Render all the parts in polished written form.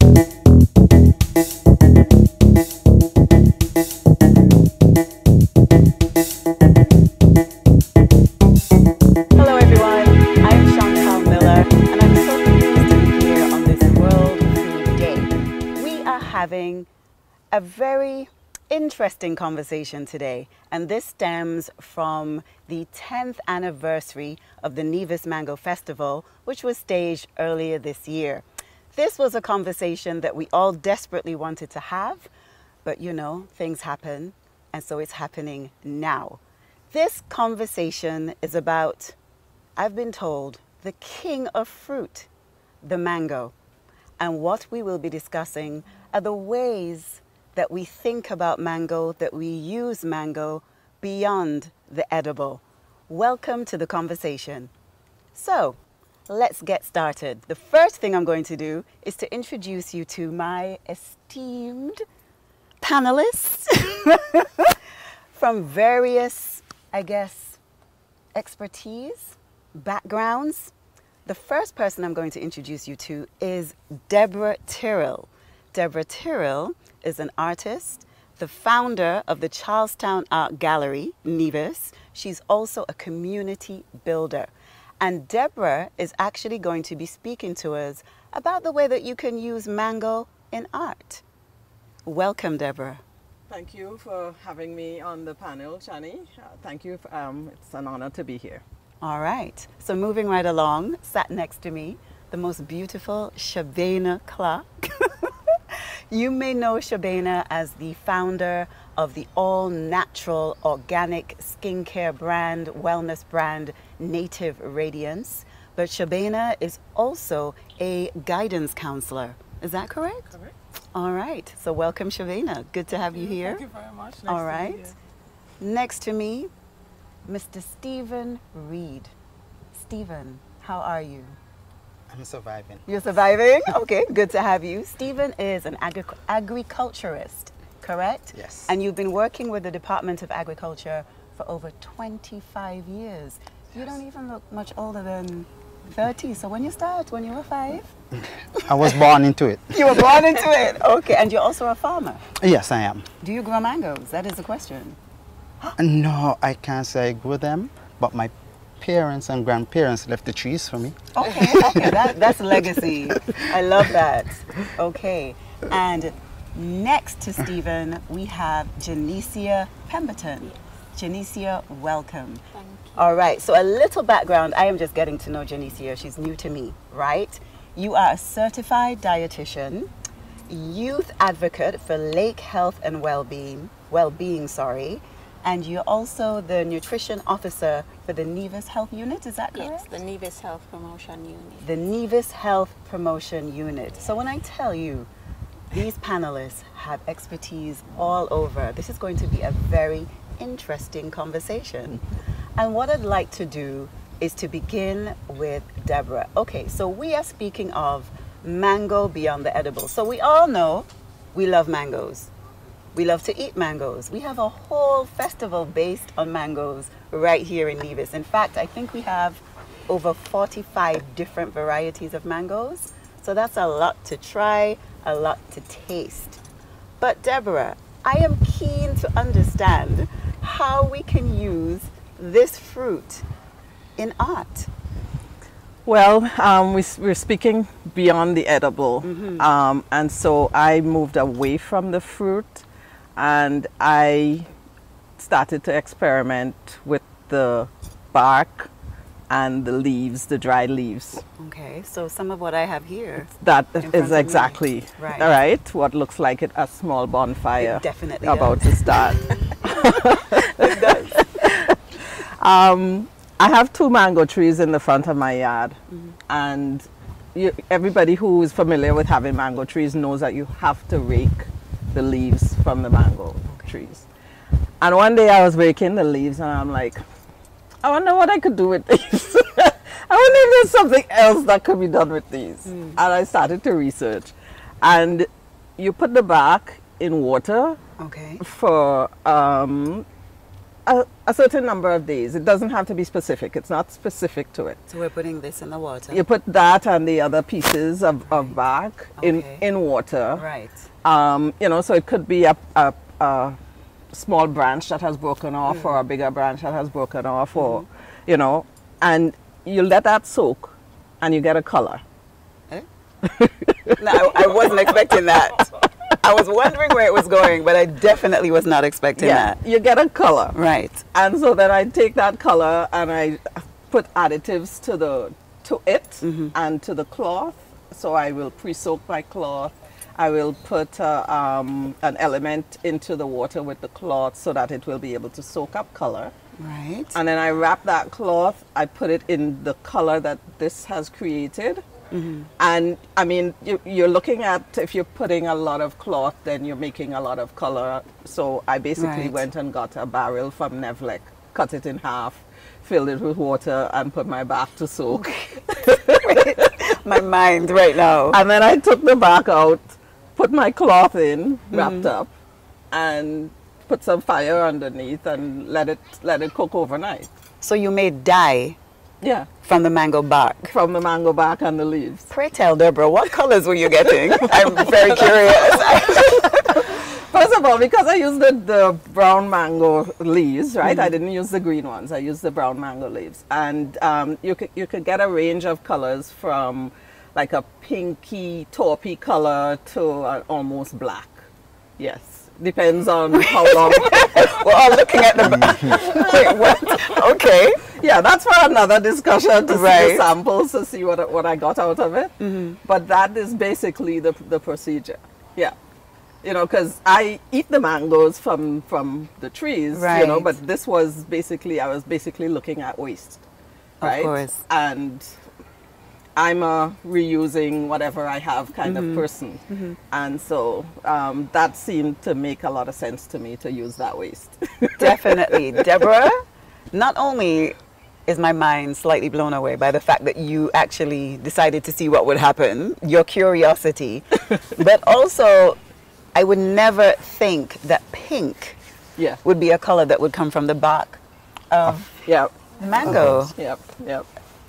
Hello everyone, I'm Chantal Miller and I'm so pleased to be here on this World Food Day. We are having a very interesting conversation today, and this stems from the 10th anniversary of the Nevis Mango Festival, which was staged earlier this year. This was a conversation that we all desperately wanted to have, but you know, things happen, and so it's happening now. This conversation is about, I've been told, the king of fruit, the mango. And what we will be discussing are the ways that we think about mango, that we use mango beyond the edible. Welcome to the conversation. So, let's get started. The first thing I'm going to do is to introduce you to my esteemed panelists from various, I guess, expertise, backgrounds. The first person I'm going to introduce you to is Deborah Tyrrell. Deborah Tyrrell is an artist, the founder of the Charlestown Art Gallery, Nevis. She's also a community builder. And Deborah is actually going to be speaking to us about the way that you can use mango in art. Welcome, Deborah. Thank you for having me on the panel, Chani. Thank you. It's an honor to be here. All right. So moving right along, sat next to me, the most beautiful Shabana Clark. You may know Shabana as the founder of the all-natural organic skincare brand, wellness brand, Native Radiance. But Shabana is also a guidance counselor. Is that correct? Correct. All right. So welcome, Shabana. Good to have you here. Thank you very much. All right. Next to me, Mr. Stephen Reed. Stephen, how are you? I'm surviving. You're surviving? Okay, good to have you. Stephen is an agriculturist, correct? Yes. And you've been working with the Department of Agriculture for over 25 years. You don't even look much older than 30. So when you start, when you were 5? I was born into it. You were born into it. Okay, and you're also a farmer. Yes, I am. Do you grow mangoes? That is the question. No, I can't say I grew them, but my parents and grandparents left the trees for me. Okay, okay, that's legacy. I love that. Okay, and next to Stephen, we have Janicia Pemberton. Janicia, welcome. Thank you. All right, so a little background. I am just getting to know Janicia. She's new to me, right? You are a certified dietitian, youth advocate for Lake Health and Wellbeing, and you're also the nutrition officer for the Nevis Health Unit, is that correct? Yes, the Nevis Health Promotion Unit. The Nevis Health Promotion Unit. So when I tell you these panelists have expertise all over, this is going to be a very interesting conversation. And what I'd like to do is to begin with Deborah. Okay, so we are speaking of mango beyond the edible. So we all know we love mangoes. We love to eat mangoes. We have a whole festival based on mangoes right here in Nevis. In fact, I think we have over 45 different varieties of mangoes. So that's a lot to try, a lot to taste. But Deborah, I am keen to understand how we can use this fruit in art. Well, we're speaking beyond the edible. And so I moved away from the fruit and I started to experiment with the bark and the leaves, the dried leaves. Okay, so some of what I have here. That in front is of me. exactly Right. what looks like a small bonfire. It definitely about does. to start. It does. I have 2 mango trees in the front of my yard, and everybody who is familiar with having mango trees knows that you have to rake the leaves from the mango trees. And one day I was raking the leaves and I'm like, I wonder what I could do with these. I wonder if there's something else that could be done with these. And I started to research. And you put the bark in water Okay. for a certain number of days. It doesn't have to be specific. It's not specific to it. So we're putting this in the water. You put that and the other pieces of bark Okay. in water. Right. You know, so it could be a small branch that has broken off or a bigger branch that has broken off or, you know, and you let that soak and you get a color. No, I wasn't expecting that. I was wondering where it was going, but I definitely was not expecting that. You get a color. Right. And so then I take that color and I put additives to it and to the cloth. So I will pre-soak my cloth. I will put an element into the water with the cloth so that it will be able to soak up color. Right. And then I wrap that cloth, I put it in the color that this has created. And I mean, you're looking at, if you're putting a lot of cloth, then you're making a lot of color. So I basically Right. went and got a barrel from Nevlec, cut it in half, filled it with water, and put my bark to soak. My mind right now. And then I took the bark out, put my cloth in, wrapped up, and put some fire underneath and let it cook overnight. So you made dye Yeah, from the mango bark. from the mango bark and the leaves. Pray tell, Deborah, what colors were you getting? I'm very curious. First of all, because I used the brown mango leaves, right? I didn't use the green ones. I used the brown mango leaves. And you could get a range of colors from like a pinky, taupey color to an almost black. Yes. Depends on how long. We're all looking at the Wait, what? Okay. Yeah, that's for another discussion to see Right. the samples to see what I got out of it. But that is basically the procedure. Yeah. You know, because I eat the mangoes from the trees, you know, Right. but this was basically, I was basically looking at waste. Of Right? course. And I'm a reusing whatever I have kind of person. And so that seemed to make a lot of sense to me to use that waste. Definitely. Deborah, not only is my mind slightly blown away by the fact that you actually decided to see what would happen, your curiosity, but also I would never think that pink Yeah. would be a color that would come from the bark of Yeah. the mango. Yep. Yep.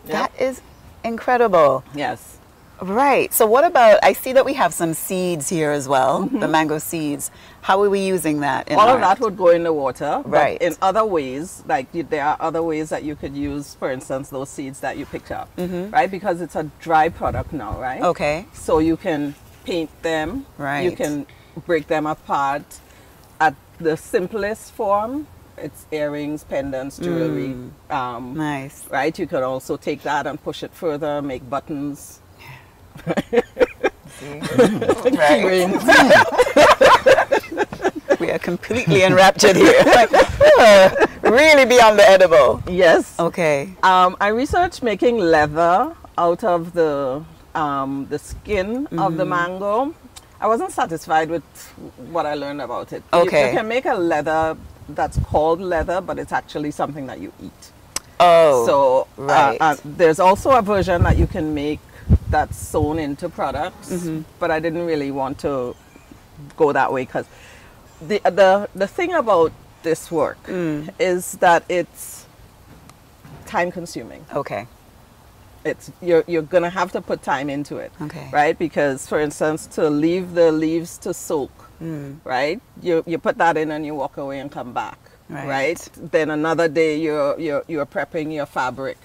That is incredible. Yes. Right. So what about, I see that we have some seeds here as well, the mango seeds. How are we using that? In All of our- that would go in the water. but Right. in other ways, like there are other ways that you could use, for instance, those seeds that you picked up, right? Because it's a dry product now, right? Okay. So you can paint them. You Right. can break them apart. At the simplest form, it's earrings, pendants, jewelry. Nice. Right? You could also take that and push it further, make buttons. See? Right. Rings. We are completely enraptured here. Like, really beyond the edible. Yes. Okay. I researched making leather out of the skin of the mango. I wasn't satisfied with what I learned about it. Okay. You can make a leather that's called leather, but it's actually something that you eat. Oh. So right. there's also a version that you can make that's sewn into products, but I didn't really want to go that way because the thing about this work is that it's time consuming. Okay. It's you're gonna have to put time into it, Okay. right? Because for instance, to leave the leaves to soak, right? You put that in and you walk away and come back, Right. Then another day you're prepping your fabric.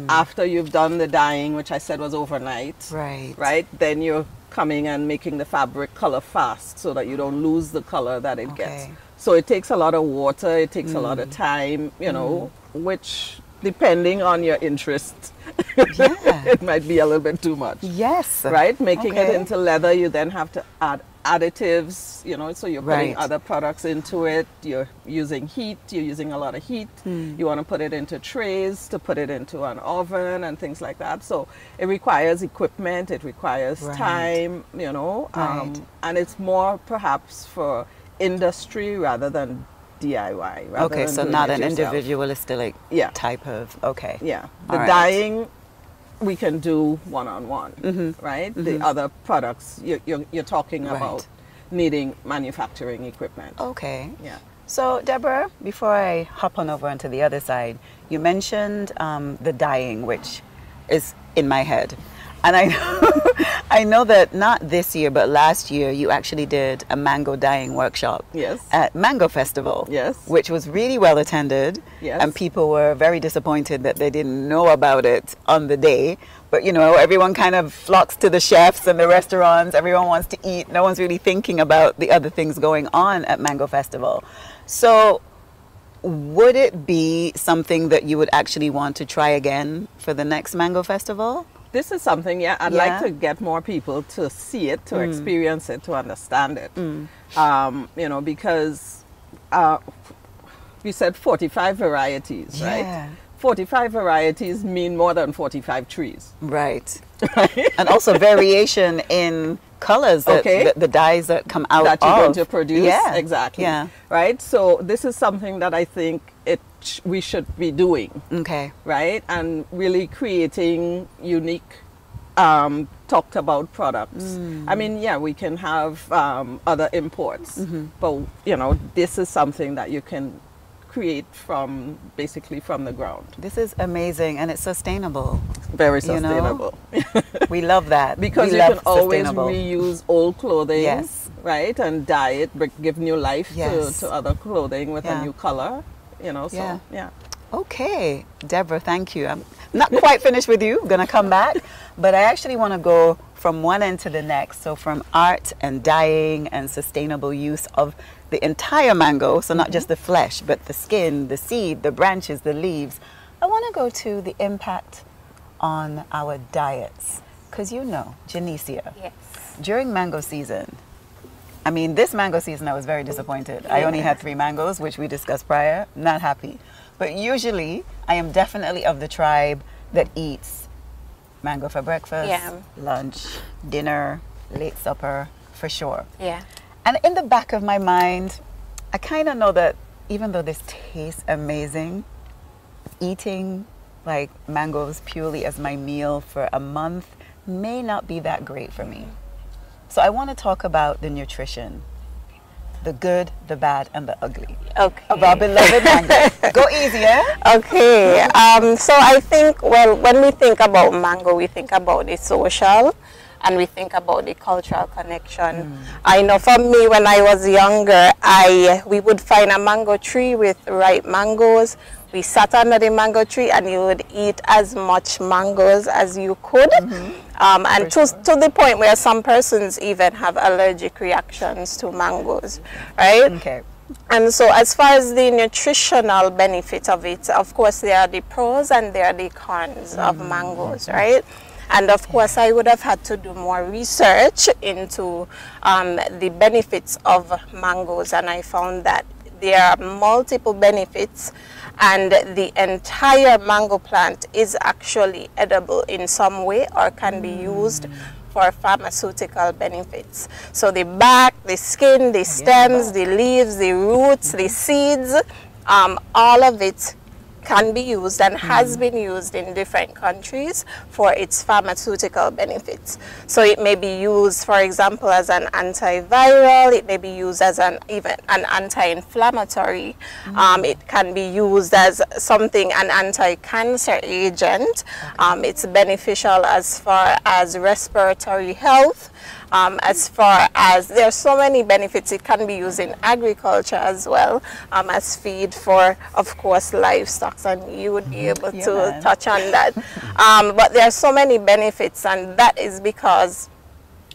After you've done the dyeing, which I said was overnight, Right. right? Then you're coming and making the fabric color fast so that you don't lose the color that it gets. Okay. So it takes a lot of water, it takes a lot of time, you know, which depending on your interest, Yeah. it might be a little bit too much. Yes. Right? Making it Okay. into leather, you then have to add additives, you know, so you're putting Right. other products into it. You're using heat, you're using a lot of heat. You want to put it into trays, to put it into an oven and things like that. So it requires equipment, it requires Right. time, you know, Right. and it's more perhaps for industry rather than DIY. Rather Okay, than so doing not it an yourself. individualistic Yeah. type of, okay. Yeah, the All right. dyeing we can do one-on-one, right? The other products you're talking Right. about needing manufacturing equipment. Okay. Yeah. So, Deborah, before I hop on over onto the other side, you mentioned the dyeing, which is in my head. And I know that not this year, but last year, you actually did a mango dyeing workshop Yes. at Mango Festival. Yes. Which was really well attended. Yes. And people were very disappointed that they didn't know about it on the day. But, you know, everyone kind of flocks to the chefs and the restaurants. Everyone wants to eat. No one's really thinking about the other things going on at Mango Festival. So would it be something that you would actually want to try again for the next Mango Festival? This is something, yeah, I'd Yeah. like to get more people to see it, to experience it, to understand it. You know, because you said 45 varieties, Yeah. right? 45 varieties mean more than 45 trees. Right. And also variation in colors, that, Okay. the dyes that come out That you're of. going to produce. Yeah. Exactly. Yeah. Right? So this is something that I think we should be doing, Okay. right? And really creating unique talked about products. I mean, yeah, we can have other imports, but you know, this is something that you can create from basically from the ground. This is amazing, and it's sustainable. Very You know? sustainable. We love that. Because we you love can always sustainable. reuse old clothing, Yes. right, and dye it, give new life Yes. to other clothing with Yeah. a new color, you know. So Yeah. yeah. Okay, Deborah, thank you. I'm not quite finished with you. I'm going to come back. But I actually want to go from one end to the next. So from art and dyeing and sustainable use of the entire mango, so not just the flesh, but the skin, the seed, the branches, the leaves. I want to go to the impact on our diets. Because you know, Janicia, Yes. during mango season, I mean, this mango season I was very disappointed. I only had 3 mangoes, which we discussed prior. Not happy. But usually, I am definitely of the tribe that eats mango for breakfast, Yeah. lunch, dinner, late supper, for sure. Yeah. And in the back of my mind, I kind of know that even though this tastes amazing, eating like mangoes purely as my meal for a month may not be that great for me. So I want to talk about the nutrition, the good, the bad, and the ugly Okay. of our beloved mango. Go easier. Okay. So I think, well, when we think about mango, we think about the social and we think about the cultural connection. I know for me, when I was younger, we would find a mango tree with ripe mangoes. We sat under the mango tree and you would eat as much mangoes as you could. And to the point where some persons even have allergic reactions to mangoes, right? Okay. And so as far as the nutritional benefit of it, of course, there are the pros and there are the cons of mangoes, right? And of course, I would have had to do more research into the benefits of mangoes, and I found that there are multiple benefits, and the entire mango plant is actually edible in some way or can be used for pharmaceutical benefits. So the bark, the skin, the stems, the leaves, the roots, the seeds, all of it can be used and has been used in different countries for its pharmaceutical benefits. So it may be used, for example, as an antiviral, it may be used as even an anti-inflammatory, it can be used as an anti-cancer agent. It's beneficial as far as respiratory health. As far as there are so many benefits, it can be used in agriculture as well, as feed for, of course, livestock, and you would be able to touch on that. But there are so many benefits, and that is because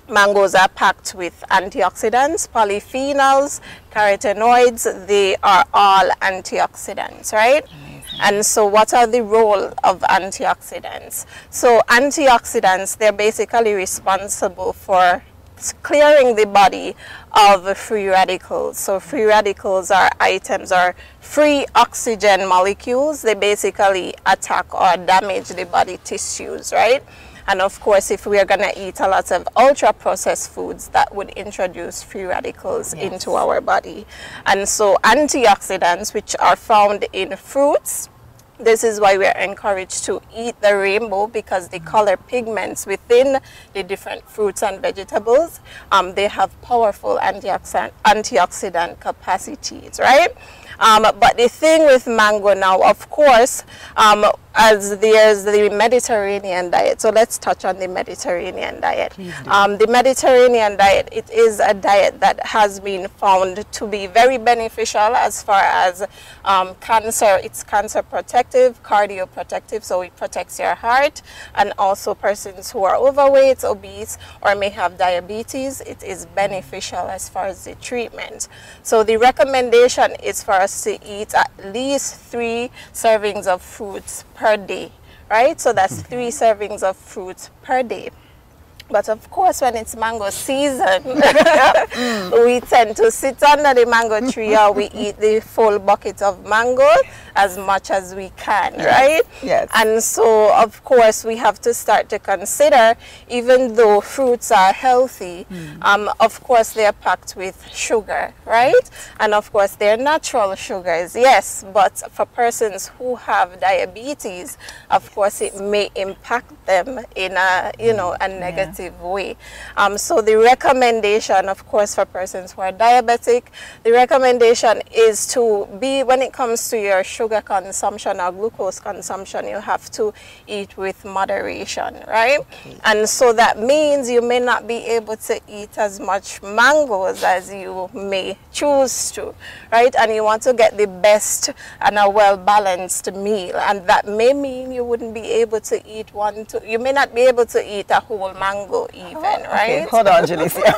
mangoes are packed with antioxidants, polyphenols, carotenoids. They are all antioxidants, right? And so what are the role of antioxidants? So antioxidants, they're basically responsible for clearing the body of free radicals. So free radicals are items or free oxygen molecules. They basically attack or damage the body tissues, right? And of course, if we are going to eat a lot of ultra-processed foods, that would introduce free radicals into our body. And so antioxidants, which are found in fruits, This is why we are encouraged to eat the rainbow, because the color pigments within the different fruits and vegetables, they have powerful antioxidant capacities, right? But the thing with mango now, of course, as there's the Mediterranean diet. So let's touch on the Mediterranean diet. The Mediterranean diet, it is a diet that has been found to be very beneficial as far as cancer. It's cancer protective, cardioprotective, so it protects your heart, and also persons who are overweight, obese, or may have diabetes, it is beneficial as far as the treatment. So the recommendation is for us to eat at least 3 servings of fruits per day, right? So that's 3 servings of fruits per day. But of course, when it's mango season, we tend to sit under the mango tree, or we eat the full bucket of mango as much as we can, right? Yes. And so, of course, we have to start to consider, even though fruits are healthy, of course, they are packed with sugar, right? And of course, they're natural sugars, yes, but for persons who have diabetes, of course, it may impact them in a, you know, a negative way. So the recommendation, of course, for persons who are diabetic, the recommendation is to be, when it comes to your sugar consumption or glucose consumption, you have to eat with moderation, right? And so that means you may not be able to eat as much mangoes as you may choose to, right? And you want to get the best and a well-balanced meal, and that may mean you wouldn't be able to eat you may not be able to eat a whole mango even, right? Okay, hold on, Janicia.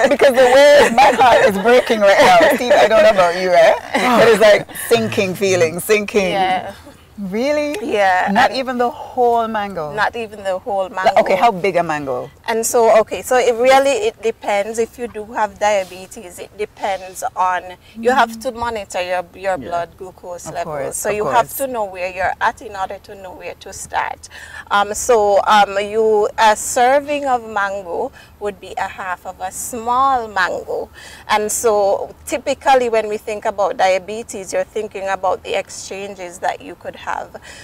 Because the way my heart is breaking right now, Steve, I don't know about you, right? It is like sinking feeling, sinking. Yeah. Really? Yeah. Not even the whole mango? Not even the whole mango. Okay, how big a mango? And so, okay, so it depends. If you do have diabetes, it depends on, you have to monitor your blood glucose levels. So you have to know where you're at in order to know where to start. A serving of mango would be a half of a small mango. And so typically when we think about diabetes, you're thinking about the exchanges that you could have.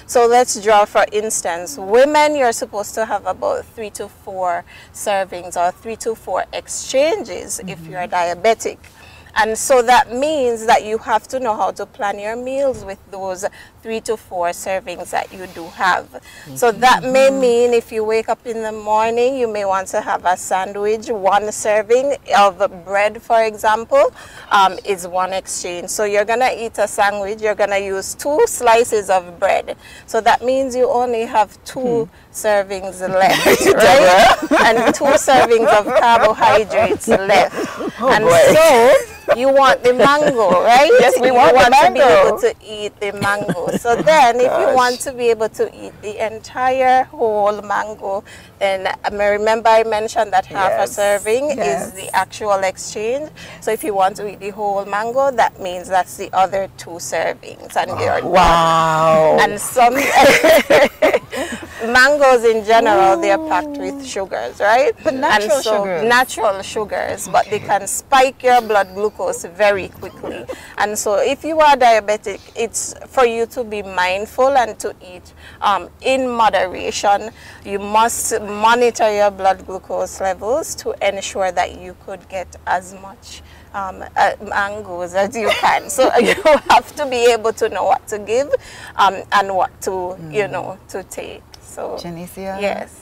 So let's draw, for instance, women, you're supposed to have about 3 to 4 servings or 3 to 4 exchanges if you're diabetic. And so that means that you have to know how to plan your meals with those 3 to 4 servings that you do have. So that may mean if you wake up in the morning, you may want to have a sandwich. 1 serving of bread, for example, is 1 exchange. So you're going to eat a sandwich, you're going to use 2 slices of bread. So that means you only have 2 servings left, right? And 2 servings of carbohydrates left. So you want the mango, right? Yes, we want the mango. To be able to eat the mango. So then, if you want to be able to eat the entire whole mango, then remember I mentioned that half a serving is the actual exchange. So if you want to eat the whole mango, that means that's the other 2 servings, and you're done. Wow. And some mangoes in general, they are packed with sugars, right? But natural sugars. Natural sugars, but they can spike your blood glucose very quickly. And so if you are diabetic, it's for you to be mindful and to eat in moderation. You must monitor your blood glucose levels to ensure that you could get as much mangoes as you can. So you have to be able to know what to give and what to, you know, to take. So, Janicia? Yes.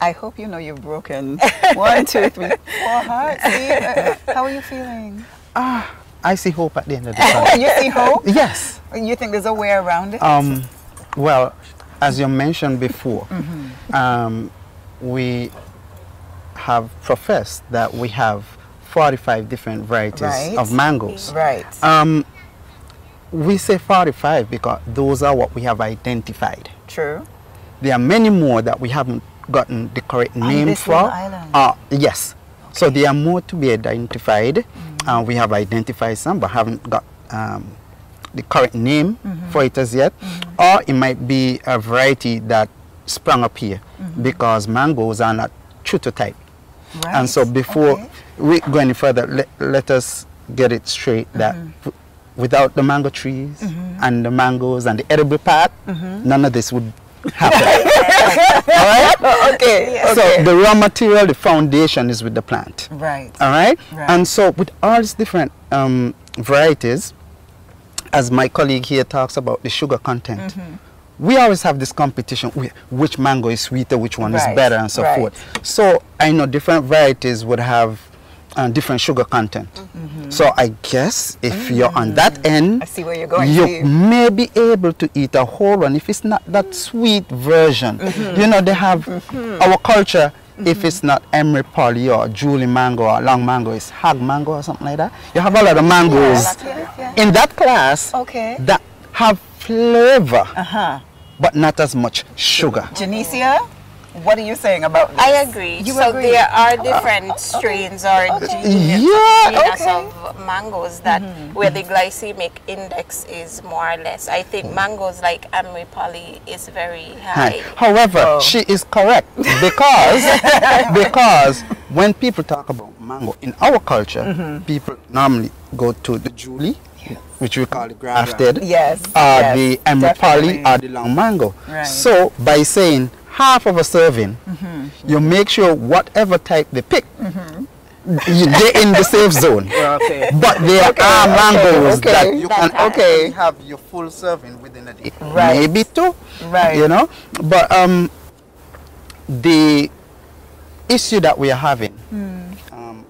I hope you know you've broken 1, 2, 3, 4 hearts. How are you feeling? I see hope at the end of the tunnel. You see hope? Yes. You think there's a way around it? Well, as you mentioned before, we have professed that we have 45 different varieties of mangoes. Right. We say 45 because those are what we have identified. True. There are many more that we haven't gotten the correct name for. Island. Yes. Okay. So there are more to be identified. We have identified some but haven't got the correct name for it as yet. Or it might be a variety that sprung up here because mangoes are not true to type. Right. And so before we go any further, let us get it straight that without the mango trees and the mangoes and the edible part, none of this would happen. All right? Okay. So the raw material, the foundation is with the plant. Right. All right? Right. And so with all these different varieties, as my colleague here talks about the sugar content, we always have this competition with which mango is sweeter, which one is Right. better, and so Right. forth. So I know different varieties would have different sugar content. So I guess if you're on that end, I see where you're going, you Steve. may be able to eat a whole one if it's not that sweet version. You know, they have our culture. If it's not Emery Polly or Julie mango or long mango, it's hog mango or something like that. You have a lot of mangoes in that class Okay. that have flavor, Uh-huh. but not as much sugar. Janicia, what are you saying about this? I agree. You so agree? there are different strains or genus Yeah, of mangoes that where the glycemic index is more or less. I think mangoes like Emery Polly is very high. However, she is correct because when people talk about mango in our culture, people normally go to the Julie, which we call the grafted, Yes. or yes, the Emery Polly, definitely. or the long mango. Right. So by saying half of a serving, you make sure whatever type they pick, they're in the safe zone. Okay. But there are mangoes okay, that you can okay. actually have your full serving within a day. Right. Maybe two. Right. You know? But the issue that we are having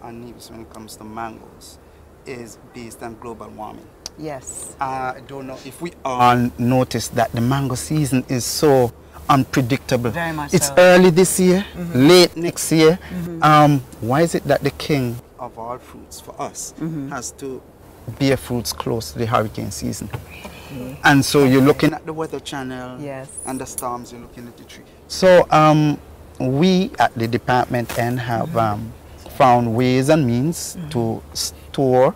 on Nevis when it comes to mangoes is based on global warming. Yes. I don't know if we all noticed that the mango season is so unpredictable. Very much It's so. early this year, late next year. Why is it that the king of all fruits for us has to bear fruits close to the hurricane season? And so you're looking at the weather channel Yes. and the storms, you're looking at the tree. So we at the department end have found ways and means to store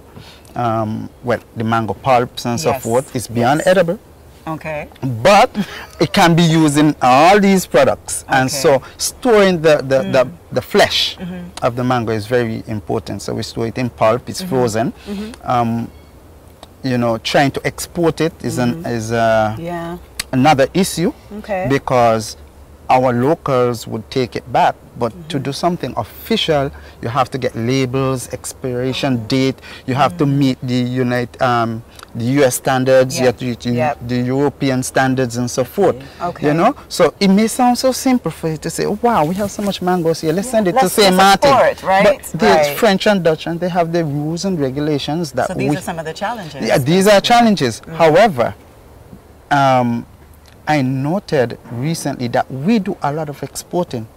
well, the mango pulps and so Yes. forth. It's beyond edible, Okay. but it can be used in all these products. And Okay. so storing the flesh of the mango is very important. So we store it in pulp, it's frozen. You know, trying to export it is Yeah. another issue Okay. because our locals would take it back, but to do something official, you have to get labels, expiration date, you have to meet the the US standards, you have to meet the European standards and so forth. Okay. You know, so it may sound so simple for you to say, oh, wow, we have so much mangoes here, let's send it to Let's St. Martin. export, right? But there's Right. French and Dutch, and they have their rules and regulations that So these we are some of the challenges. yeah, these are challenges. However, I noted recently that we do a lot of exporting,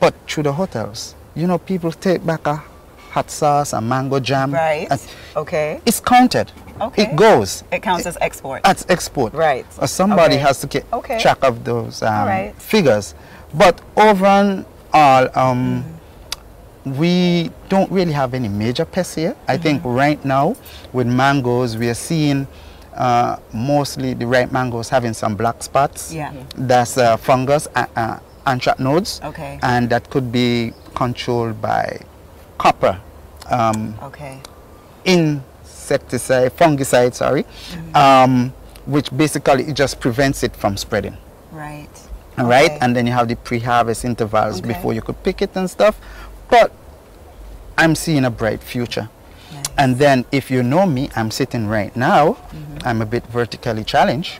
but through the hotels. You know, people take back a hot sauce, a mango jam. Right. and Okay. it's counted. Okay. It goes. It counts as export. As export. Right. Somebody Okay. has to get Okay. track of those right. figures. But overall, we don't really have any major pests here. I think right now with mangoes, we are seeing mostly the ripe mangoes having some black spots. Yeah. That's fungus, anthracnodes. Okay. And that could be controlled by copper. Okay. Insecticide, fungicide, sorry, which basically it just prevents it from spreading. Right. All right, Okay. and then you have the pre-harvest intervals Okay. before you could pick it and stuff. But I'm seeing a bright future. Nice. And then if you know me, I'm sitting right now. I'm a bit vertically challenged.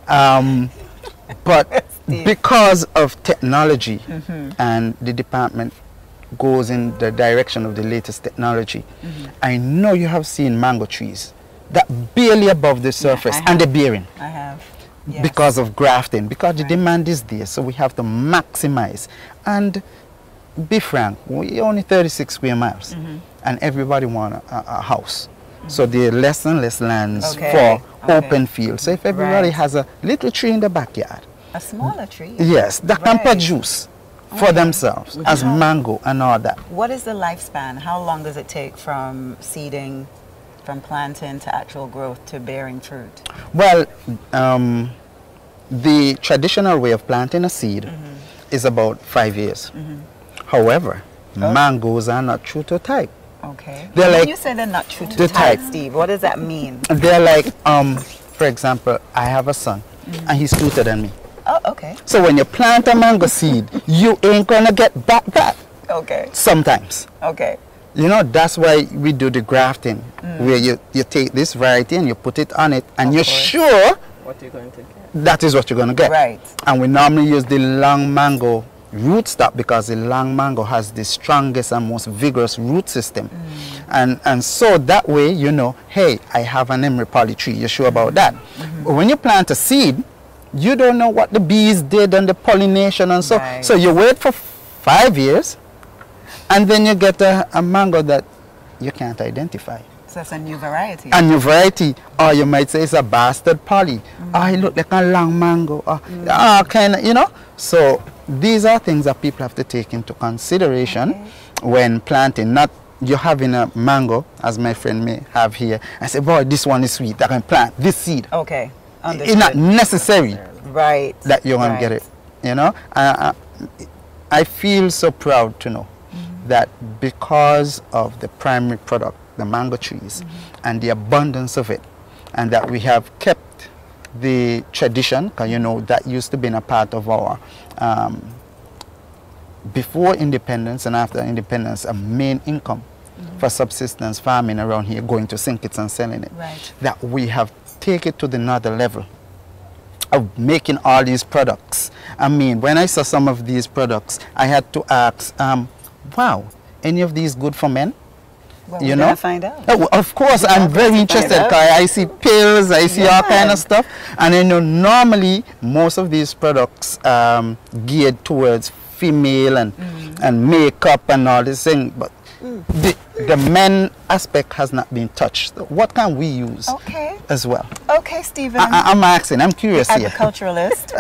But because of technology and the department goes in the direction of the latest technology, I know you have seen mango trees that barely above the surface I and they're have. bearing I have. Yes. because of grafting, because the Right. demand is there, so we have to maximize. And be frank, we only 36 square miles and everybody want a house. So there are less and less lands Okay. for Okay. open fields. So if everybody Right. has a little tree in the backyard, A smaller tree. yes, that can Right. produce for themselves as mango and all that. What is the lifespan? How long does it take from seeding, from planting to actual growth to bearing fruit? Well, the traditional way of planting a seed is about 5 years. However, mangoes are not true to type. Okay. They're When like you say they're not true to the type, type. Steve, what does that mean? They're like, for example, I have a son, and he's cuter than me. Oh, okay. So when you plant a mango seed, you ain't gonna get that. Okay. Sometimes. Okay. You know, that's why we do the grafting, where you take this variety and you put it on it, and you're sure What you're going to get. that is what you're gonna get. Right. And we normally use the long mango rootstock because the long mango has the strongest and most vigorous root system. And so that way, you know, hey, I have an emery poly tree. You're sure about that. But when you plant a seed, you don't know what the bees did and the pollination and so. Right. So you wait for 5 years, and then you get a mango that you can't identify. So that's a new variety. A new variety, or you might say it's a bastard poly. Oh, it look like a long mango. Kind of, you know. So these are things that people have to take into consideration when planting. Not you're having a mango, as my friend may have here, and say, boy, this one is sweet, I can plant this seed. Okay. It's not necessary Right. that you're going to get it, you know. I feel so proud to know that because of the primary product, the mango trees, and the abundance of it, and that we have kept the tradition, because you know that used to be a part of our before independence and after independence, a main income for subsistence farming around here, going to St. and selling it. Right. That we have taken it to the another level of making all these products. I mean, when I saw some of these products, I had to ask, wow, any of these good for men? Well, You we're know? gonna find out. Oh, of course, I'm very interested out. because I see pills, I see all kind Yeah. of stuff. And I know normally most of these products geared towards female and makeup and all this thing. But the men aspect has not been touched. What can we use Okay. as well? Okay, Stephen. I'm asking, I'm curious here. Agriculturalist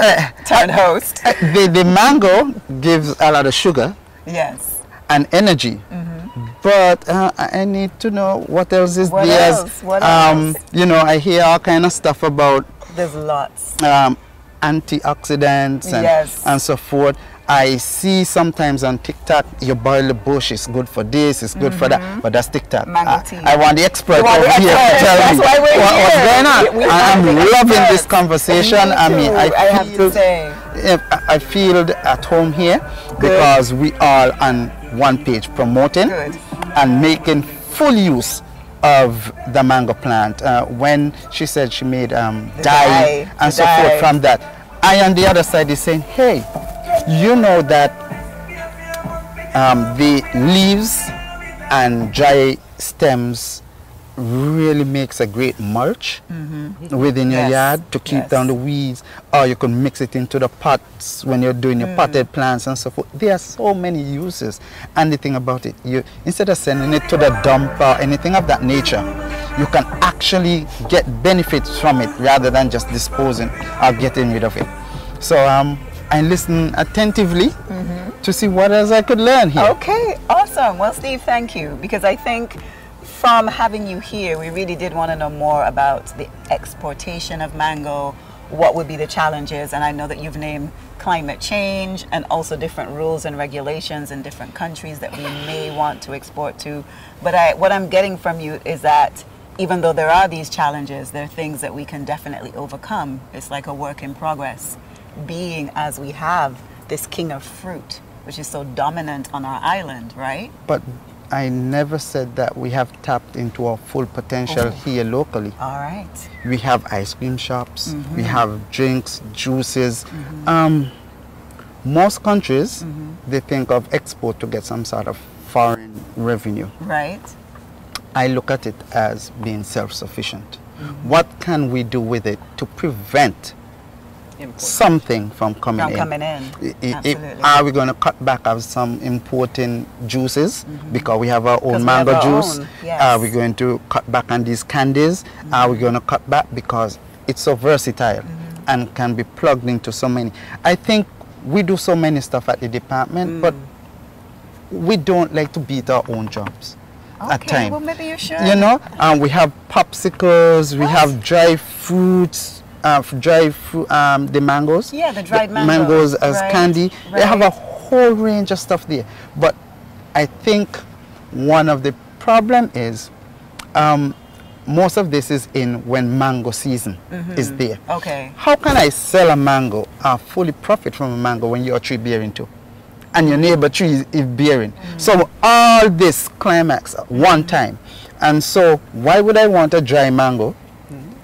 turned host. The mango gives a lot of sugar Yes. and energy. But I need to know what else is What there. else? What else? You know, I hear all kind of stuff about There's lots. antioxidants Yes. and so forth. I see sometimes on TikTok, you boil the bush, it's good for this, it's good for that, but that's TikTok. Mango tea. I want the expert You want over the here to expert. tell That's me why we're what's here. going on. We I'm have the loving experts. this conversation. Me I mean, too, I have to say. I feel at home here because we all on one page promoting Good. and making full use of the mango plant. When she said she made dye dye, and the so dye. forth from that, I on the other side is saying, hey, you know that the leaves and dry stems really makes a great mulch within your Yes, yard to keep yes. down the weeds, or you can mix it into the pots when you're doing your potted plants and so forth. There are so many uses, and the thing about it, you instead of sending it to the dump or anything of that nature, you can actually get benefits from it rather than just disposing or getting rid of it. So I listen attentively to see what else I could learn here. Okay, awesome. Well, Steve, thank you. Because I think from having you here, we really did want to know more about the exportation of mango, what would be the challenges, and I know that you've named climate change and also different rules and regulations in different countries that we may want to export to. But what I'm getting from you is that even though there are these challenges, there are things that we can definitely overcome. It's like a work in progress, being as we have this king of fruit, which is so dominant on our island, right? But I never said that we have tapped into our full potential here locally. All right. We have ice cream shops, we have drinks, juices. Most countries, they think of export to get some sort of foreign revenue. Right. I look at it as being self-sufficient. What can we do with it to prevent something from coming in? Absolutely. Are we going to cut back on some importing juices because we have our own we mango have our juice? own, yes. Are we going to cut back on these candies? Are we going to cut back because it's so versatile and can be plugged into so many? I think we do so many stuff at the department, but we don't like to beat our own jobs. At Okay, times. well maybe you should. You know, we have popsicles, we have dry fruits, the mangoes. Yeah, the dried mangoes as right, candy. They have a right. whole range of stuff there. But I think one of the problem is most of this is in when mango season is there. Okay. How can I sell a mango or fully profit from a mango when your tree bearing too? And your neighbor tree is bearing. So all this climax at one time. And so why would I want a dry mango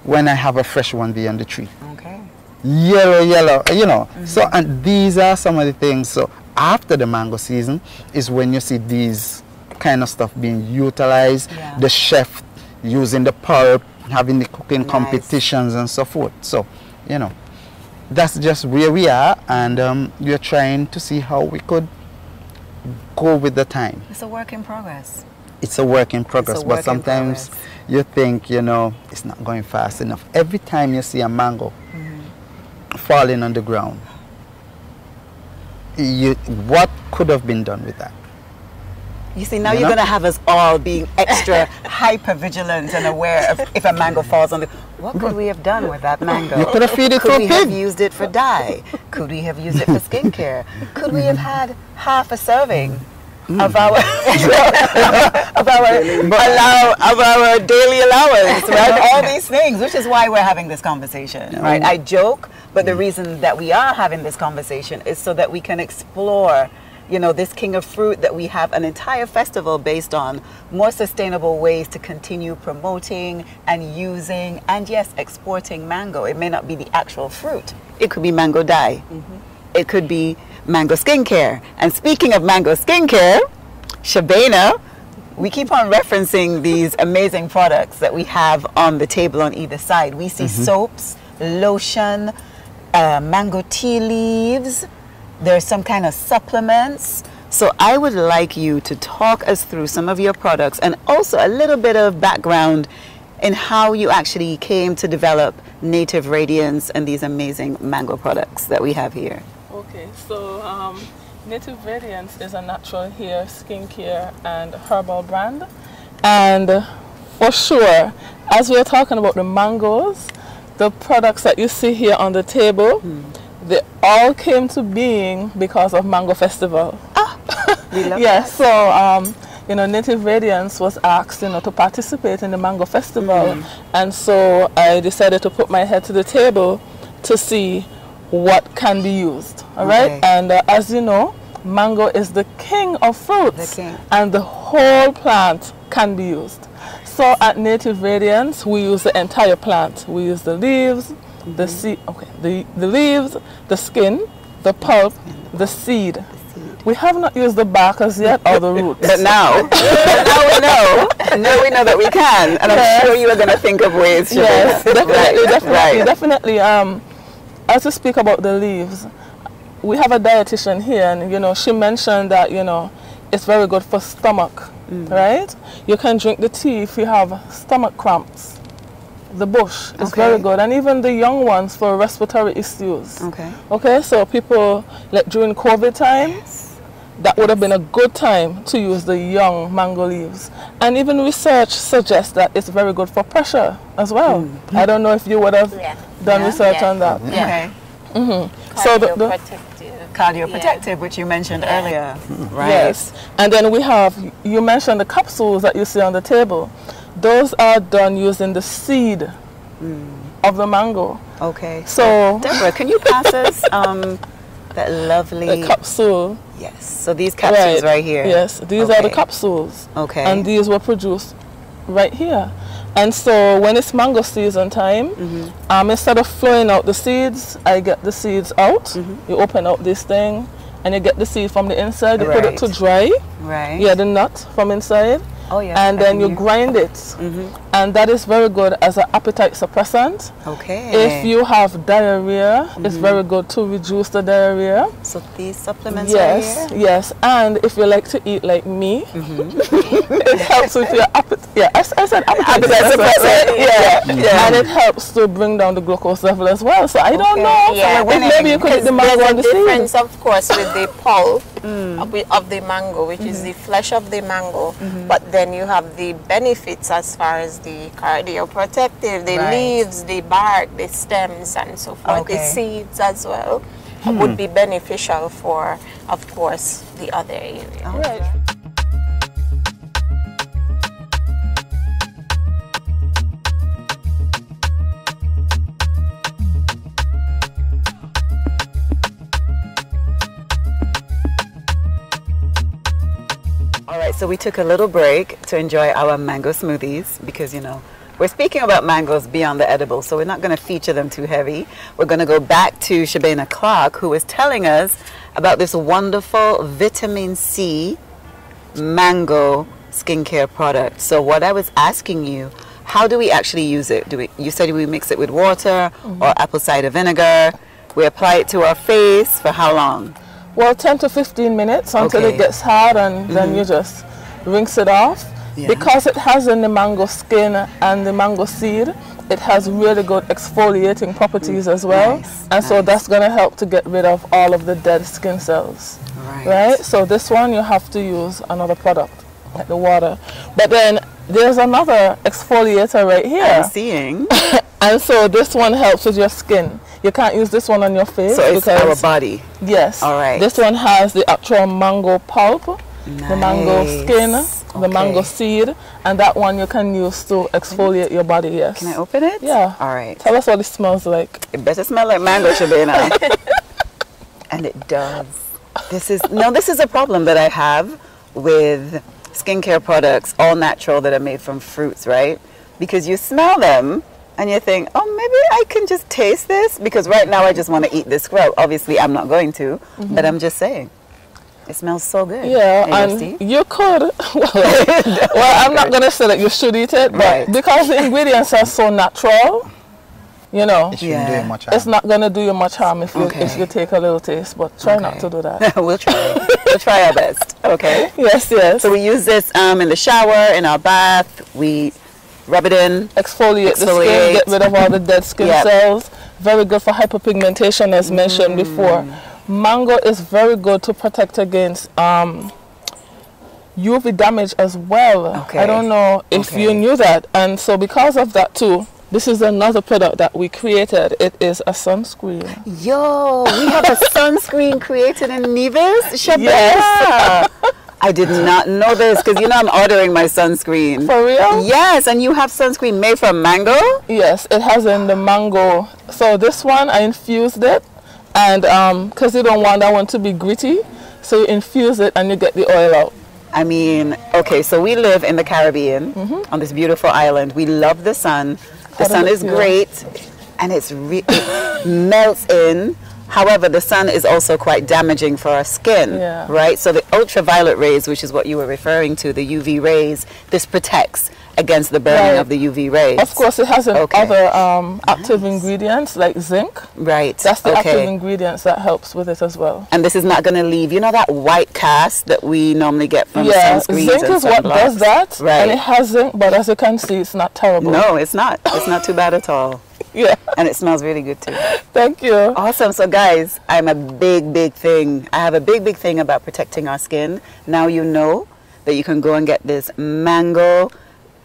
when I have a fresh one there on the tree? Okay. Yellow, you know. So, and these are some of the things. So after the mango season is when you see these kind of stuff being utilized. Yeah. The chef using the pulp, having the cooking Nice. competitions and so forth. So, you know, that's just where we are, and we're trying to see how we could go with the time. It's a work in progress. It's a work in progress, It's a but work in sometimes progress. you think, you know, it's not going fast enough. Every time you see a mango falling on the ground, what could have been done with that? You see, now You you're know? going to have us all being extra hyper vigilant and aware of if a mango falls on the... What could we have done with that mango? You could have fed it to Could a we have pig. used it for dye? Could we have used it for skincare? Could we have had half a serving of our of our daily allowance, right? All these things, which is why we're having this conversation, right? I joke, but the reason that we are having this conversation is so that we can explore, you know, this king of fruit that we have an entire festival based on, more sustainable ways to continue promoting and using and, yes, exporting mango. It may not be the actual fruit. It could be mango dye. It could be mango skincare. And speaking of mango skincare, Shabana, we keep on referencing these amazing products that we have on the table on either side. We see soaps, lotion, mango tea leaves. There's some kind of supplements. So I would like you to talk us through some of your products and also a little bit of background in how you actually came to develop Native Radiance and these amazing mango products that we have here. Okay, so Native Radiance is a natural hair, skincare, and herbal brand. And for sure, as we're talking about the mangoes, the products that you see here on the table, they all came to being because of Mango Festival. We love Yes, so you know, Native Radiance was asked, you know, to participate in the Mango Festival, and so I decided to put my head to the table to see what can be used. All right, Okay. and as you know, mango is the king of fruits, The king. and the whole plant can be used. So at Native Radiance, we use the entire plant. We use the leaves, the seed, the leaves, the skin, the pulp, the seed. We have not used the bark as yet or the roots. But now, we know that we can, and I'm sure you are going to think of ways. Yes, Shabana. Right. definitely. As we speak about the leaves, we have a dietitian here, and you know, she mentioned that, you know, it's very good for stomach, right? You can drink the tea if you have stomach cramps. The bush is Okay. very good, and even the young ones for respiratory issues. Okay. Okay, so people, like during COVID time, that would have been a good time to use the young mango leaves. And even research suggests that it's very good for pressure as well. I don't know if you would have done research on that. Okay. So the Cardioprotective. Cardioprotective, which you mentioned earlier. Right. yes, and then we have, you mentioned the capsules that you see on the table. Those are done using the seed of the mango. Okay. So Deborah, can you pass us that lovely... the capsule. Yes. So these capsules right here. Yes, these are the Okay. capsules. Okay. And these were produced right here. And so when it's mango season time, instead of flowing out the seeds, I get the seeds out. You open up this thing and you get the seed from the inside. You put it to Right. dry. Right. Yeah, the nut from inside. Oh, yes. And then you grind it. And that is very good as an appetite suppressant. Okay. If you have diarrhea, it's very good to reduce the diarrhea. So these supplements Yes, right here? yes. And if you like to eat like me, it helps with your appetite. Yeah, I said appetite suppressant. Yeah. And it helps to bring down the glucose level as well. So I don't know. Yeah, If maybe you could eat the mango there's and a the seed. difference, of course, with the pulp of the mango, which is the flesh of the mango. But then you have the benefits as far as the cardioprotective, the Right. leaves, the bark, the stems, and so forth. The Okay. seeds as well would be beneficial for, of course, the other area. Right. So we took a little break to enjoy our mango smoothies because, you know, we're speaking about mangoes beyond the edible, so we're not going to feature them too heavy. We're going to go back to Shabana Clark, who is telling us about this wonderful vitamin C mango skincare product. So what I was asking you, how do we actually use it? You said we mix it with water or apple cider vinegar. We apply it to our face for how long? Well, 10 to 15 minutes until it gets hard, and then you just rinse it off. Yeah. Because it has in the mango skin and the mango seed, it has really good exfoliating properties as well. And so that's going to help to get rid of all of the dead skin cells. Right? So this one you have to use another product, like the water. But then there's another exfoliator right here. I'm seeing. And so this one helps with your skin. You can't use this one on your face. So it's our body. Yes. All right. This one has the actual mango pulp, the mango skin, the mango seed, and that one you can use to exfoliate your body. Yes. Can I open it? Yeah. All right. Tell us what it smells like. It better smell like mango, Shabana. And it does. This is a problem that I have with skincare products, all natural, that are made from fruits, right? Because you smell them and you think, oh, maybe I can just taste this, because right now I just want to eat this scrub. Obviously, I'm not going to, but I'm just saying. It smells so good. Yeah, and you could. Well, I'm not going to say that you should eat it, but because the ingredients are so natural, you know, it shouldn't do you much harm. It's not going to do you much harm if you take a little taste, but try not to do that. We'll try. We'll try our best. Okay. Yes, yes. So we use this in the shower, in our bath. We rub it in. Exfoliate the skin, get rid of all the dead skin cells. Very good for hyperpigmentation, as mentioned before. Mango is very good to protect against UV damage as well. I don't know if you knew that. And so because of that too, this is another product that we created. It is a sunscreen. Yo, we have a sunscreen created in Nevis, Shabana. Yes. I did not know this, because you know I'm ordering my sunscreen. For real? Yes, and you have sunscreen made from mango? Yes, it has in the mango. So this one, I infused it. And because you don't want that one to be gritty, so you infuse it and you get the oil out. I mean, okay, so we live in the Caribbean on this beautiful island. We love the sun. The sun is great, and it melts in. However, the sun is also quite damaging for our skin, right? So the ultraviolet rays, which is what you were referring to, the UV rays, this protects against the burning of the UV rays. Of course, it has other active ingredients like zinc. Right. That's the active ingredients that helps with it as well. And this is not going to leave, you know, that white cast that we normally get from sunscreens. Zinc is what does that. Right. And it has zinc, but as you can see, it's not terrible. No, it's not. It's not too bad at all. Yeah. And it smells really good too. Thank you. Awesome. So guys, I have a big thing about protecting our skin. Now you know that you can go and get this mango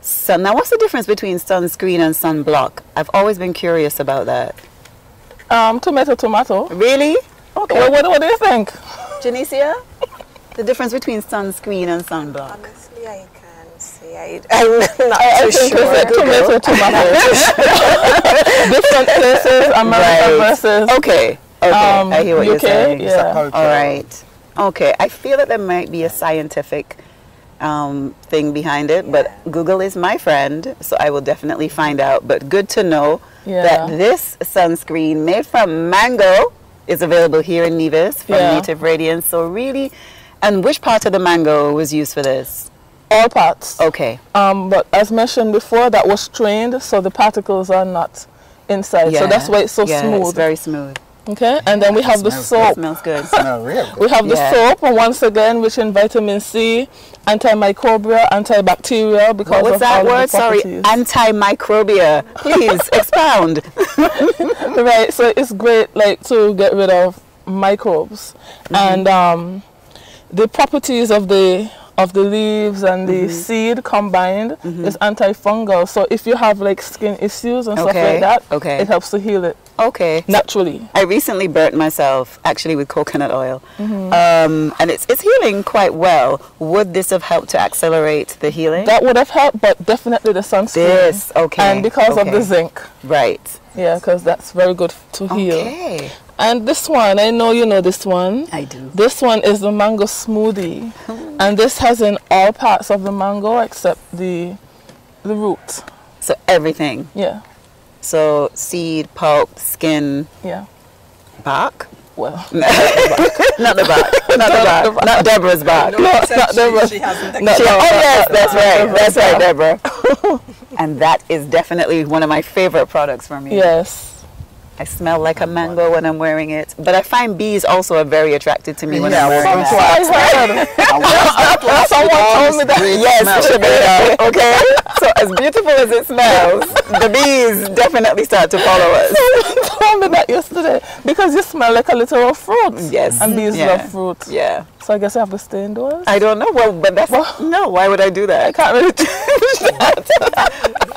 sun. Now what's the difference between sunscreen and sunblock? I've always been curious about that. Tomato. Really? Okay. Well, what do you think? Janicia? The difference between sunscreen and sunblock? Honestly, I can't say. I'm not too sure. Tomato. Different places, America versus Okay, I hear what you're saying. Yeah. All right. Okay, I feel that there might be a scientific thing behind it, but Google is my friend, so I will definitely find out. But good to know that this sunscreen made from mango is available here in Nevis from Native Radiance. So really, and which part of the mango was used for this? All parts. Okay. But as mentioned before, that was strained, so the particles are not inside. So that's why it's so smooth. It's very smooth. Okay, and then we have the soap. It smells good. We have the soap, once again, rich in vitamin C, antimicrobial, antibacterial. Because what's that word? Sorry, antimicrobial. Please expound. Right, so it's great, like, to get rid of microbes, and the properties of the leaves and the seed combined is antifungal. So if you have like skin issues and stuff like that, it helps to heal it. Okay. Naturally. I recently burnt myself actually with coconut oil, and it's healing quite well. Would this have helped to accelerate the healing? That would have helped, but definitely the sunscreen. And because of the zinc. Right. Yeah, because that's very good to heal. Okay. And this one, I know you know this one. I do. This one is the mango smoothie. And this has in all parts of the mango except the root. So everything. Yeah. So seed, pulp, skin, Yeah. bark. Well. Not the bark. Not the bark. Not Deborah's bark. No, not Deborah. she hasn't No, Oh yes, that's right. That's right, Deborah. Deborah. And that is definitely one of my favorite products from you. Yes. I smell like a mango when I'm wearing it. But I find bees also are very attracted to me when Yeah, I'm wearing well, that. I heard. Someone told me that. Yes, Shabina, okay? So as beautiful as it smells, the bees definitely start to follow us. Someone told me that yesterday. Because you smell like a little fruit. Yes. And bees Yeah. love fruit. Yeah. So I guess I have to stay indoors. I don't know. Well, but that's... No, why would I do that? I can't really change that.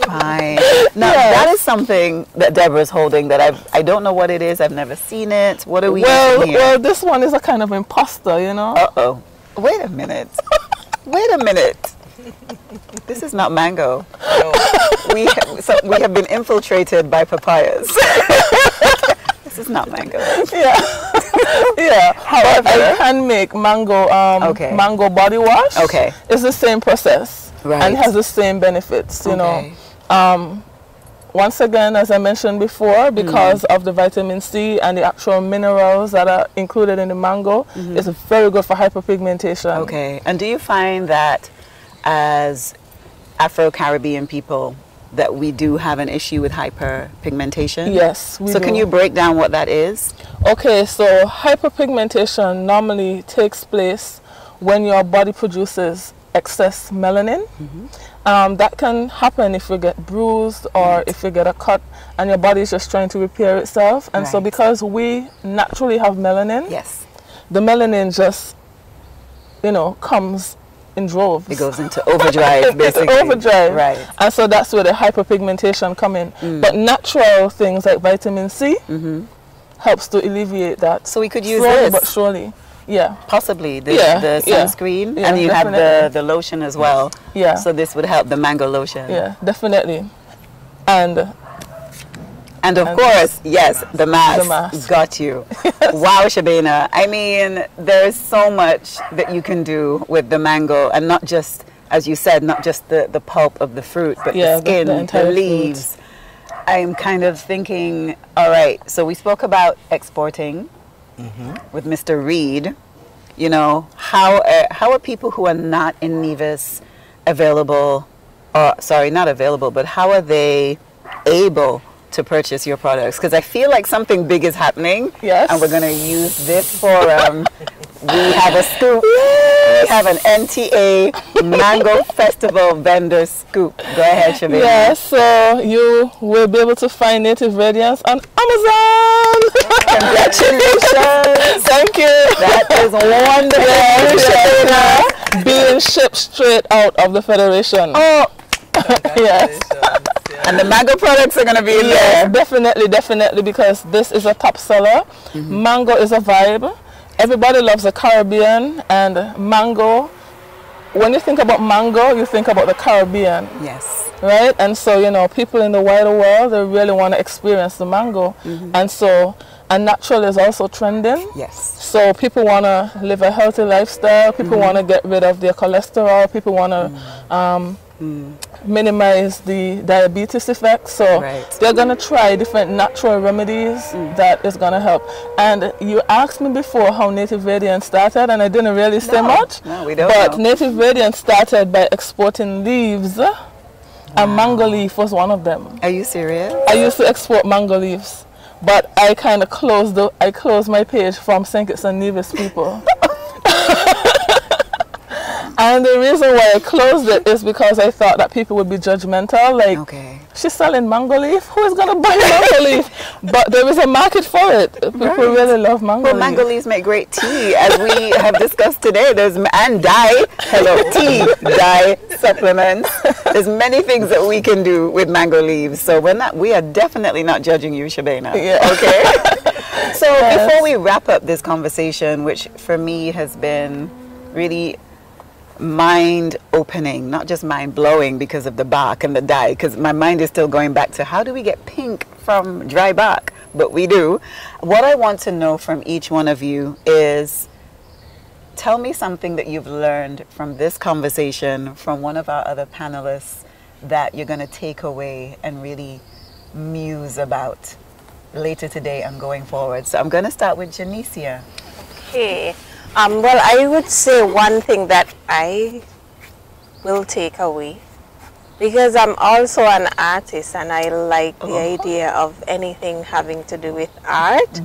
Fine. Now, Yes. that is something that Deborah's holding that I don't know what it is. I've never seen it. What are we using here? Well, this one is a kind of imposter, you know. Uh-oh. Wait a minute. Wait a minute. This is not mango. We have been infiltrated by papayas. This is not mango. Yeah. Yeah. However, I can make mango Okay. mango body wash. Okay. It's the same process. Right. And has the same benefits, you Okay. know. Once again, as I mentioned before, because of the vitamin C and the actual minerals that are included in the mango, it's very good for hyperpigmentation. Okay. And do you find that as Afro-Caribbean people that we do have an issue with hyperpigmentation? Yes. We So can do. you break down what that is? Okay, so hyperpigmentation normally takes place when your body produces excess melanin. That can happen if you get bruised or if you get a cut and your body is just trying to repair itself. And so Right. because we naturally have melanin, Yes. the melanin just, you know, comes in droves. It goes into overdrive, basically. It's overdrive. Right. And so that's where the hyperpigmentation come in. But natural things like vitamin C helps to alleviate that. So we could use slowly this. but surely. Yeah. Possibly the Yeah, yeah. sunscreen, Yeah, and you have definitely. the lotion as well. Yeah. So this would help, the mango lotion. Yeah, definitely. And And of course, yes, the mask. The mask. Got you. Wow, Shabina. I mean, there is so much that you can do with the mango, and not just, as you said, not just the pulp of the fruit, but Yeah, the skin, the entire fruit. leaves. I'm kind of thinking, all right, so we spoke about exporting with Mr. Reed. You know, how are people who are not in Nevis available, or sorry, not available, but how are they able to purchase your products? Because I feel like something big is happening. Yes. And we're going to use this forum. We have a scoop. We have an NTA Mango Festival vendor scoop. Go ahead, Shabina. yeah, so you will be able to find Native Radiance on Amazon. Congratulations. Thank you. That is wonderful. Shabina, being shipped straight out of the Federation. Oh, Yes. and the mango products are going to be in Yes, there. definitely, because this is a top seller. Mango is a vibe. Everybody loves the Caribbean, and mango, when you think about mango, you think about the Caribbean, Yes. right? And so, you know, people in the wider world, they really want to experience the mango. And so, and natural is also trending. Yes. So people want to live a healthy lifestyle. People want to get rid of their cholesterol. People want to minimize the diabetes effects. So Right. they're going to try different natural remedies that is going to help. And you asked me before how Native Radiant started, and I didn't really say much. No, we don't But know. Native Radiant started by exporting leaves, and mango leaf was one of them. Are you serious? I used to export mango leaves, but I kind of closed my page from St. Kitts and Nevis people. And the reason why I closed it is because I thought that people would be judgmental, like, Okay. she's selling mango leaf? Who is going to buy mango leaf? But there is a market for it. People really love mango Well, leaf. mango leaves make great tea, as we have discussed today. And dye. Hello, tea, dye, supplements. There's many things that we can do with mango leaves. So we are definitely not judging you, Shabina. Yeah. Okay. So before we wrap up this conversation, which for me has been really mind-opening, not just mind-blowing because of the bark and the dye, because my mind is still going back to how do we get pink from dry bark? but we do. What I want to know from each one of you is, tell me something that you've learned from this conversation from one of our other panelists that you're going to take away and really muse about later today and going forward. So I'm going to start with Janicia. Okay. Well, I would say one thing that I will take away, because I'm also an artist and I like the idea of anything having to do with art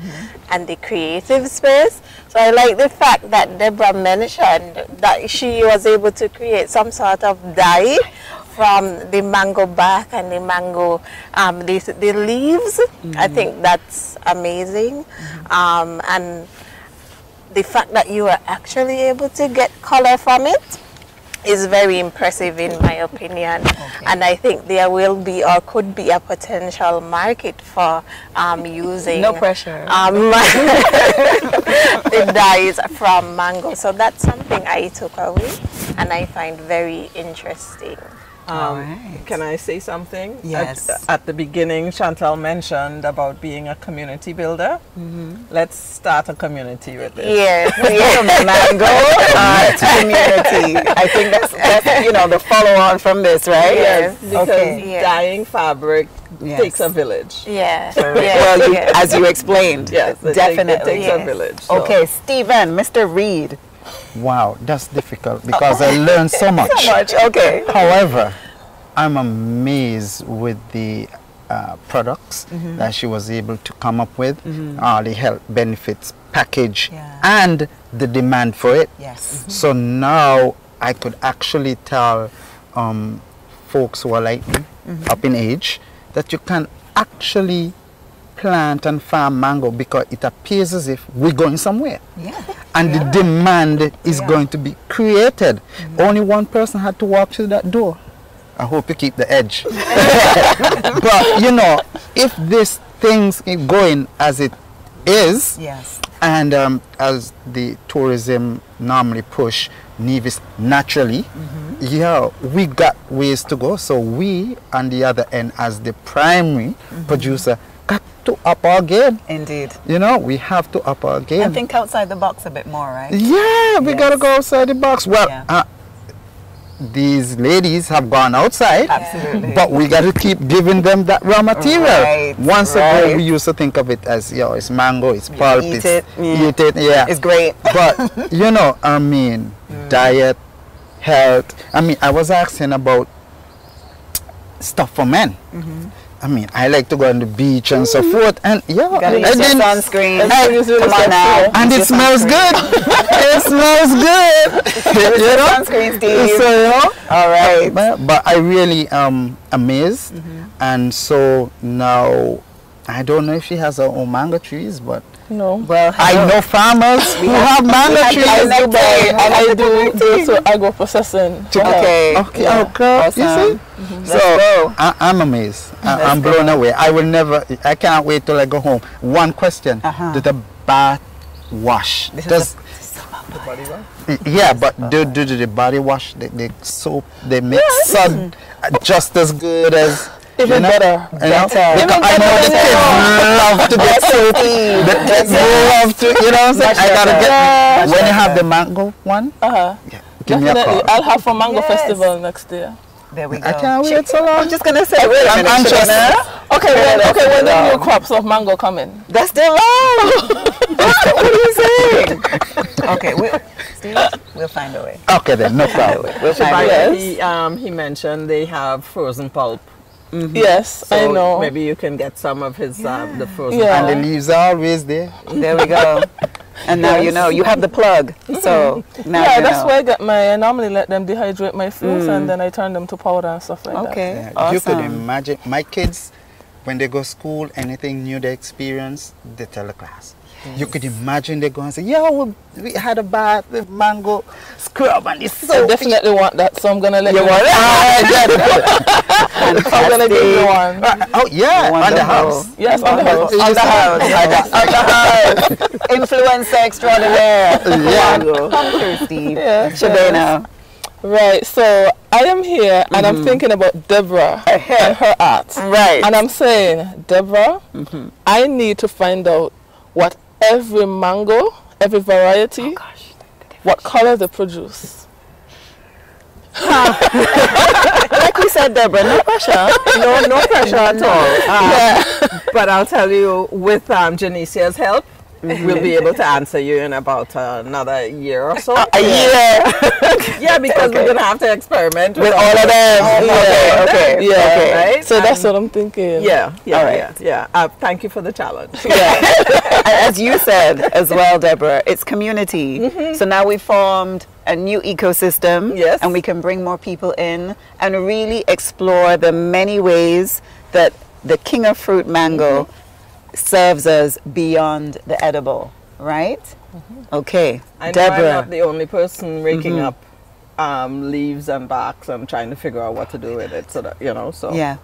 and the creative space. So I like the fact that Deborah mentioned that she was able to create some sort of dye from the mango bark and the mango, the leaves. I think that's amazing. And the fact that you are actually able to get color from it is very impressive in my opinion. And I think there will be or could be a potential market for using No pressure. the dyes from mango. So that's something I took away and I find very interesting. Can I say something? Yes. At the beginning, Chantal mentioned about being a community builder. Let's start a community with this. Yes, From mango community. I think that's you know, the follow on from this, right? Yes, because Okay. dyeing fabric Yes. takes a village. yeah, Well, you, as you explained. Yes, it definitely. takes Yes. a village. So. Okay, Stephen, Mr. Reed. Wow, that's difficult because I learned so much. Okay. However, I'm amazed with the products that she was able to come up with, the health benefits package, Yeah. and the demand for it. Yes. So now I could actually tell folks who are like me, up in age, that you can actually plant and farm mango because it appears as if we're going somewhere. Yeah. And the demand is going to be created. Only one person had to walk through that door. I hope you keep the edge. But you know, if this thing's going as it is, Yes. and as the tourism normally push Nevis naturally, yeah, we got ways to go. So we, on the other end, as the primary producer, got to up our game. Indeed. You know, we have to up our game. And think outside the box a bit more, right? Yeah, we Yes. gotta go outside the box. Well, Yeah. these ladies have gone outside, Absolutely. but we gotta keep giving them that raw material. Right, Once ago, right. we used to think of it as, yo, it's mango, it's pulp, eat it's it, yeah. eat it, yeah. It's great. But you know, I mean, diet, health. I mean, I was asking about stuff for men. I mean, I like to go on the beach and so forth, and yeah, Gotta use your sunscreen. Come on now. and it smells good. It smells good. You know? Sunscreen, Steve. So, you know, All right. but I really amazed, and so now I don't know if she has her own mango trees, but No. Well, I know farmers who have mango trees. I do so agro processing. Okay. Okay, Yeah. okay. Awesome. You see? So go. I'm amazed. I'm blown away. I will never. I can't wait till I go home. One question: Do the bath wash? Does yeah, but do the body wash? The soap they make sun just as good as. Even better. You know? Better. Because I know the kids love to get soapy. They love to, you know what I'm saying? I gotta get when you have the mango one. Give me a Definitely. call. I'll have for Mango Yes. Festival next year. There we go. I can't wait so long. I'm just gonna say, wait a I'm minute, anxious. Shana. Okay, when the new crops of mango come in? That's still long. What are you saying? Okay, Steve, we'll find a way. Okay then, no problem. We'll find a way. He mentioned they have frozen pulp. Yes, So I know. maybe you can get some of his the frozen Yeah. And the leaves are always there. There we go. And now you know, you have the plug. So now Yeah, you that's know. why I get I normally let them dehydrate my fruits and then I turn them to powder and stuff like that. Okay, Yeah, awesome. you could imagine my kids when they go school, anything new they experience, they tell the class. You could imagine they go and say, "Yo, we had a bath with mango scrub and it's I so definitely want that, so I'm gonna let you want it? I'm gonna give you one. Oh yeah, on the Wonderful. house. Yes, on the house. On the house. On the house. Influencer extraordinaire. Yeah. Come through, Steve. Yeah. Shabana. Right, so I am here and I'm thinking about Deborah and her art. Right. And I'm saying, Deborah, I need to find out what every mango, every variety, what color they produce. Like we said, Deborah, no pressure. No pressure at all. But I'll tell you, with Janicia's help, we'll be able to answer you in about another year or so. A year. Yeah, because we're going to have to experiment With all of them. Okay. Yeah, right? so that's what I'm thinking. Yeah, All right. yeah. Thank you for the challenge. And as you said as well, Deborah, it's community. So now we formed a new ecosystem. Yes. And we can bring more people in and really explore the many ways that the king of fruit mango serves us beyond the edible, right? Okay. I know Deborah. I'm not the only person raking up leaves and barks and trying to figure out what to do with it, so that, so Yeah.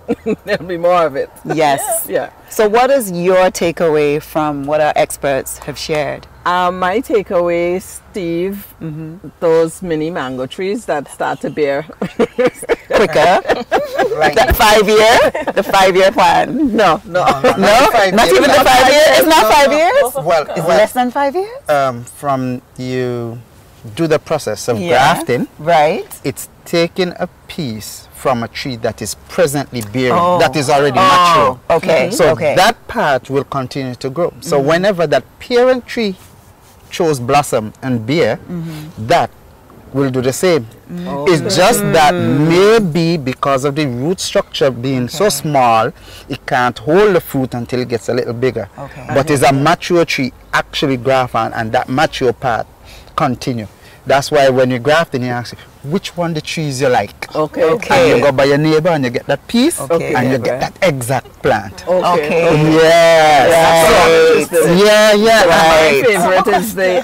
there'll be more of it. Yes. Yeah. So what is your takeaway from what our experts have shared? My takeaway, Steve, those mini mango trees that start to bear. Quicker. The 5-year plan. No. No, not even the 5 years. It's not 5 years. Well, It's less than 5 years. from you do the process of Yeah. grafting, Right. it's taking a piece from a tree that is presently bearing, Oh. that is already mature. Okay. So okay. that part will continue to grow. So whenever that parent tree shows blossom and bear, that will do the same. It's just that maybe because of the root structure being so small, it can't hold the fruit until it gets a little bigger. Okay. But it's a mature tree actually graft on, and that mature part continue. That's why when you're grafting, you ask which one the trees you like. Okay. And you go by your neighbor and you get that piece, Okay. and you Deborah. get that exact plant. Okay. Yes. Right. So, yeah. Right. My favorite is the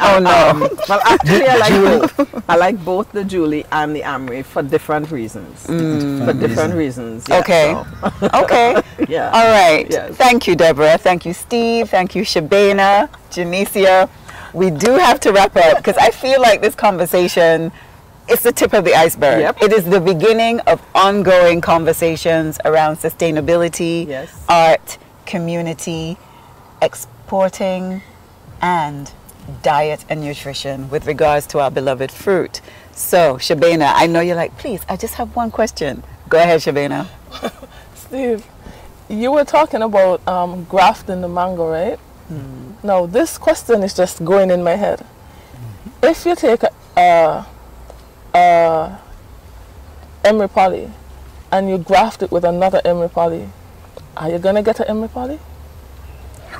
well, actually I like both. I like both the Julie and the Amri for different reasons. For different reasons. Yeah, Okay. so. Okay. Yeah. All right. Yes. Thank you, Deborah. Thank you, Steve. Thank you, Shabana, Janicia. We do have to wrap up because I feel like this conversation is the tip of the iceberg. Yep. It is the beginning of ongoing conversations around sustainability, Yes. art, community, exporting, and diet and nutrition with regards to our beloved fruit. So, Shabana, I know you're like, please, I just have one question. Go ahead, Shabana. Steve, you were talking about grafting the mango, right? Now, this question is just going in my head. If you take a emery poly and you graft it with another emery poly, are you going to get an emery poly?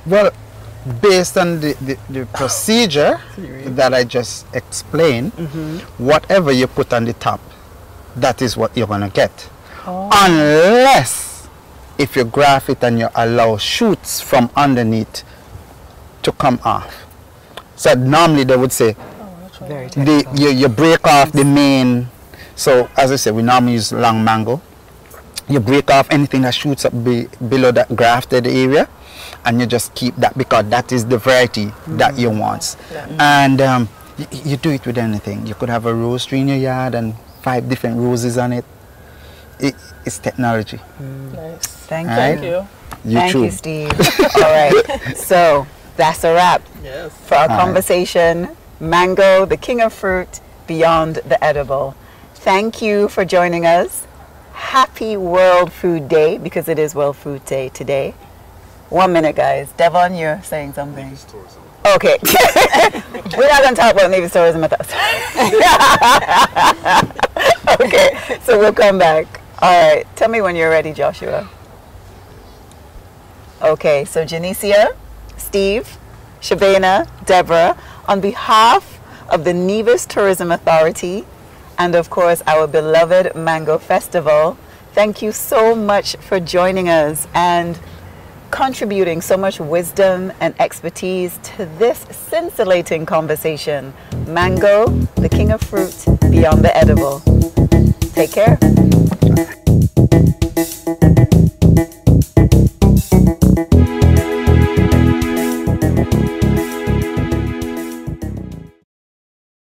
Well, based on the procedure that I just explained, whatever you put on the top, that is what you're going to get. Unless if you graft it and you allow shoots from underneath to come off. So normally they would say, Very you break off the main. So as I said, we normally use long mango. You break off anything that shoots up below that grafted area, and you just keep that because that is the variety that you want. And you do it with anything. You could have a rose tree in your yard and 5 different roses on it. It's technology. Nice. Thank you. Right. Thank you. Thank too. you, Steve. All right. So that's a wrap for our conversation. Mango, the king of fruit, beyond the edible. Thank you for joining us. Happy World Food Day, because it is World Food Day today. 1 minute, guys. Devon, you're saying something. Okay. We're not going to talk about Navy tourism with us. Okay, so we'll come back. All right. Tell me when you're ready, Joshua. Okay, so Janicia, Steve, Shabana, Deborah, on behalf of the Nevis Tourism Authority and of course our beloved Mango Festival, thank you so much for joining us and contributing so much wisdom and expertise to this scintillating conversation. Mango, the king of fruit, beyond the edible. Take care.